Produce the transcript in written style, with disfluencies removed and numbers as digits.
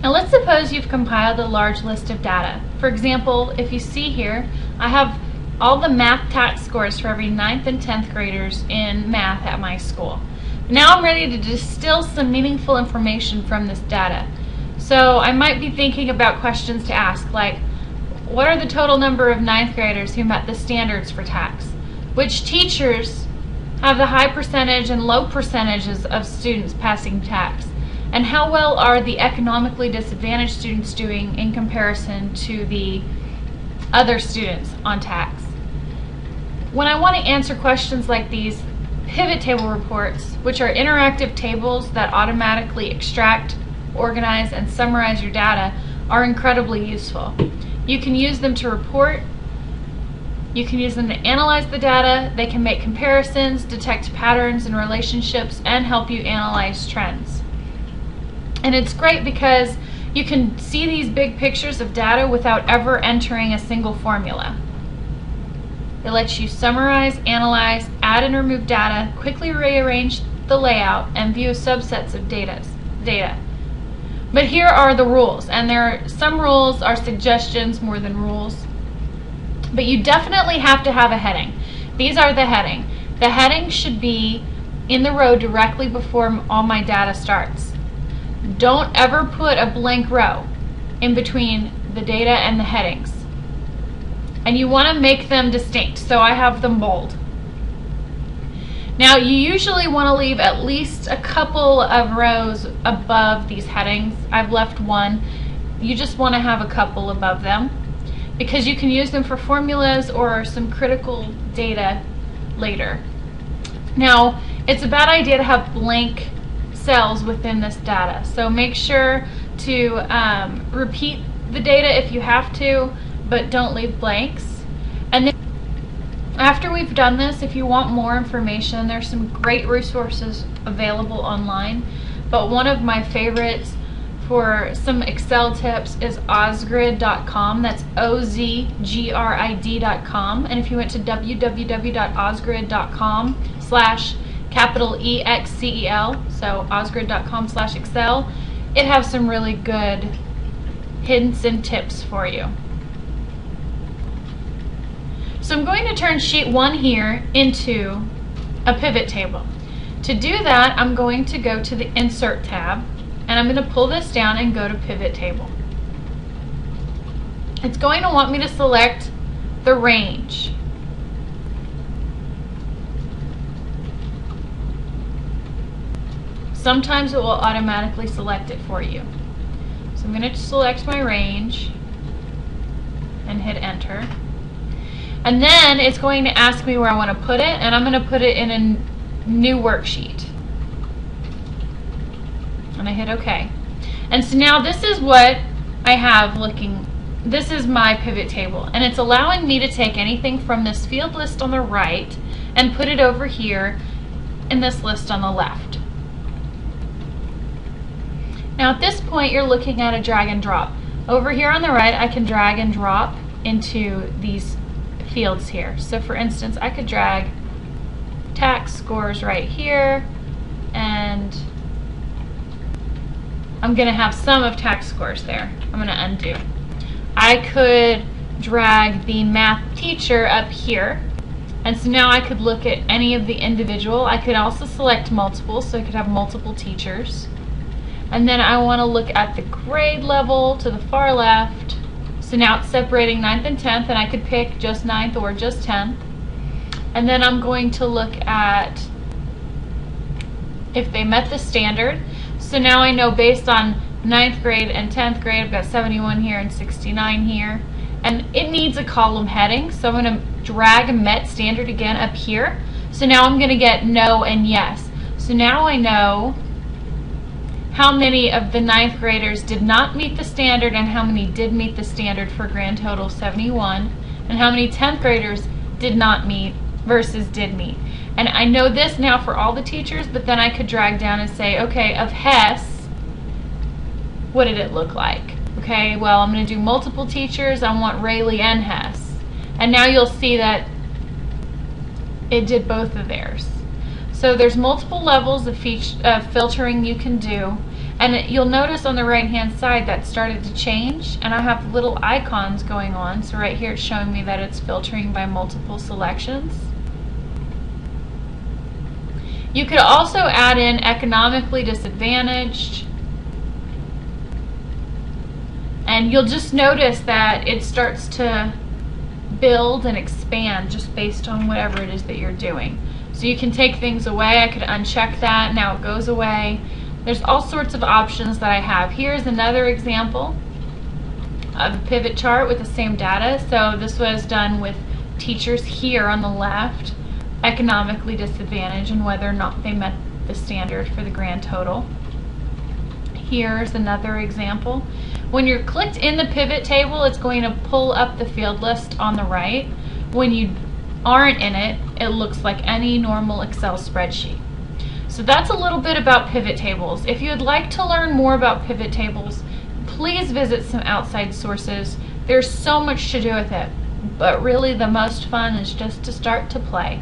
Now let's suppose you've compiled a large list of data. For example, if you see here, I have all the math tax scores for every 9th and 10th graders in math at my school. Now I'm ready to distill some meaningful information from this data. So I might be thinking about questions to ask, like, what are the total number of 9th graders who met the standards for tax? Which teachers have the high percentage and low percentages of students passing tax? And how well are the economically disadvantaged students doing in comparison to the other students on tax? When I want to answer questions like these, pivot table reports, which are interactive tables that automatically extract, organize, and summarize your data, are incredibly useful. You can use them to report, you can use them to analyze the data, they can make comparisons, detect patterns and relationships, and help you analyze trends. And it's great because you can see these big pictures of data without ever entering a single formula. It lets you summarize, analyze, add and remove data, quickly rearrange the layout, and view subsets of data. But here are the rules, and some rules are suggestions more than rules. But you definitely have to have a heading. These are the heading. The heading should be in the row directly before all my data starts. Don't ever put a blank row in between the data and the headings. And you want to make them distinct, so I have them bold. Now you usually want to leave at least a couple of rows above these headings. I've left one. You just want to have a couple above them because you can use them for formulas or some critical data later. Now, it's a bad idea to have blank cells within this data, so make sure to repeat the data if you have to, but don't leave blanks. And then after we've done this, if you want more information, there's some great resources available online, but one of my favorites for some Excel tips is ozgrid.com. That's OZGRID.com. And if you went to www.ozgrid.com/EXCEL, so ozgrid.com/Excel, it has some really good hints and tips for you. So I'm going to turn sheet 1 here into a pivot table. To do that, I'm going to go to the Insert tab, and I'm going to pull this down and go to Pivot Table. It's going to want me to select the range. Sometimes it will automatically select it for you. So I'm going to select my range and hit Enter. And then it's going to ask me where I want to put it, and I'm going to put it in a new worksheet. And I hit OK. And so now this is what I have looking. This is my pivot table, and it's allowing me to take anything from this field list on the right and put it over here in this list on the left. Now at this point you're looking at a drag and drop. Over here on the right I can drag and drop into these fields here. So for instance, I could drag tax scores right here, and I'm going to have some of tax scores there. I'm going to undo. I could drag the math teacher up here, and so now I could look at any of the individual. I could also select multiple, so I could have multiple teachers. And then I want to look at the grade level to the far left. So now it's separating 9th and 10th, and I could pick just 9th or just 10th. And then I'm going to look at if they met the standard. So now I know based on 9th grade and 10th grade, I've got 71 here and 69 here. And it needs a column heading, so I'm going to drag met standard again up here. So now I'm going to get no and yes. So now I know how many of the 9th graders did not meet the standard and how many did meet the standard, for a grand total of 71, and how many 10th graders did not meet versus did meet. And I know this now for all the teachers, but then I could drag down and say, okay, of Hess, what did it look like? Okay, well, I'm going to do multiple teachers. I want Rayleigh and Hess. And now you'll see that it did both of theirs. So there's multiple levels of filtering you can do. And you'll notice on the right hand side that started to change, and I have little icons going on. So right here it's showing me that it's filtering by multiple selections. You could also add in economically disadvantaged, and you'll just notice that it starts to build and expand just based on whatever it is that you're doing. So you can take things away. I could uncheck that, now it goes away. There's all sorts of options that I have. Here's another example of a pivot chart with the same data. So this was done with teachers here on the left, economically disadvantaged, and whether or not they met the standard for the grand total. Here's another example. When you're clicked in the pivot table, it's going to pull up the field list on the right. When you aren't in it, it looks like any normal Excel spreadsheet. So that's a little bit about pivot tables. If you would like to learn more about pivot tables, please visit some outside sources. There's so much to do with it, but really the most fun is just to start to play.